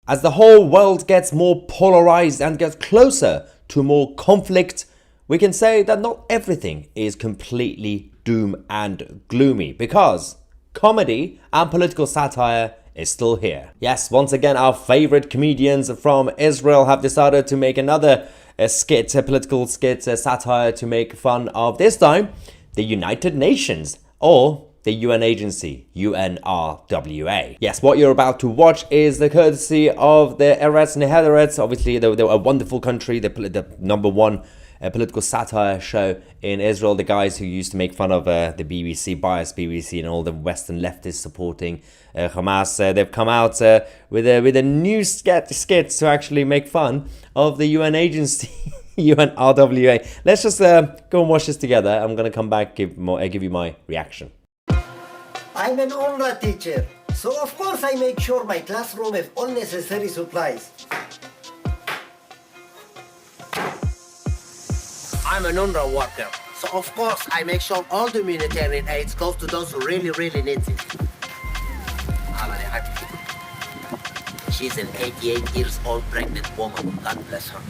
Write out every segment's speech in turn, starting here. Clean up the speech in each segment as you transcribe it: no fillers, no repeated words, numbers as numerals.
As the whole world gets more polarized and gets closer to more conflict, we can say that not everything is completely doom and gloomy, because comedy and political satire is still here. Yes, once again, our favorite comedians from Israel have decided to make another skit, a political skit, a satire to make fun of, this time, the United Nations, or the UN agency, UNRWA. Yes, what you're about to watch is the courtesy of the Eretz Nehedaretz. Obviously, they're a wonderful country, the #1 political satire show in Israel. The guys who used to make fun of the BBC, biased BBC, and all the Western leftists supporting Hamas. They've come out with a new skit to actually make fun of the UN agency, UNRWA. Let's just go and watch this together. I'm going to come back, give you my reaction. I'm an UNRWA teacher, so of course I make sure my classroom has all necessary supplies. I'm an UNRWA worker, so of course I make sure all the humanitarian aid goes to those who really, really need it. She's an 88 years old pregnant woman, God bless her.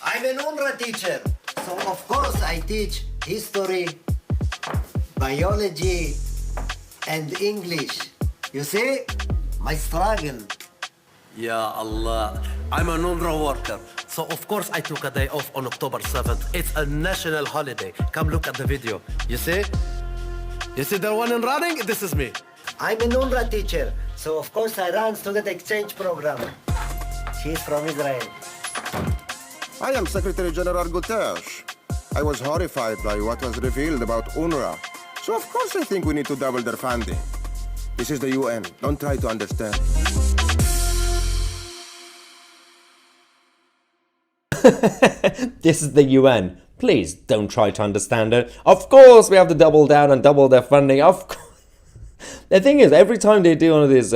I'm an UNRWA teacher, so of course I teach history, biology, and English. You see, my struggle. Ya Allah, I'm an UNRWA worker, so of course I took a day off on October 7th. It's a national holiday. Come look at the video. You see? You see the one in running? This is me. I'm an UNRWA teacher, so of course I run student exchange program. She's from Israel. I am Secretary General Guterres. I was horrified by what was revealed about UNRWA. So of course I think we need to double their funding. This is the UN. Don't try to understand. This is the UN. Please don't try to understand it. Of course we have to double down and double their funding. Of course. The thing is, every time they do one of these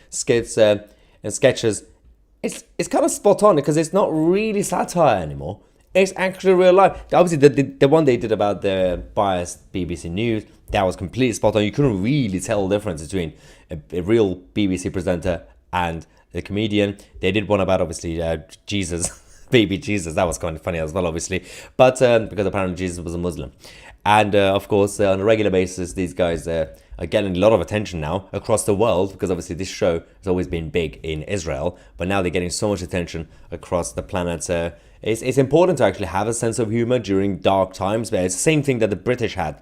skits and sketches, it's kind of spot on, because it's not really satire anymore. It's actually real life. Obviously, the one they did about the biased BBC News, that was completely spot on. You couldn't really tell the difference between a real BBC presenter and a comedian. They did one about, obviously, Jesus, baby Jesus. That was kind of funny as well, obviously. But because apparently Jesus was a Muslim. And of course, on a regular basis, these guys are getting a lot of attention now across the world, because obviously this show has always been big in Israel, but now they're getting so much attention across the planet. It's important to actually have a sense of humor during dark times, but it's the same thing that the British had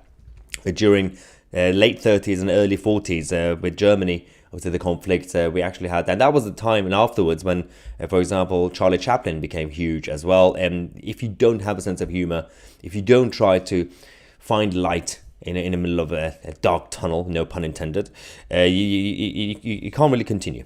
during late 30s and early 40s with Germany. Obviously the conflict we actually had, and that was the time and afterwards when, for example, Charlie Chaplin became huge as well. And if you don't have a sense of humor, if you don't try to find light in the middle of a dark tunnel, no pun intended, you can't really continue.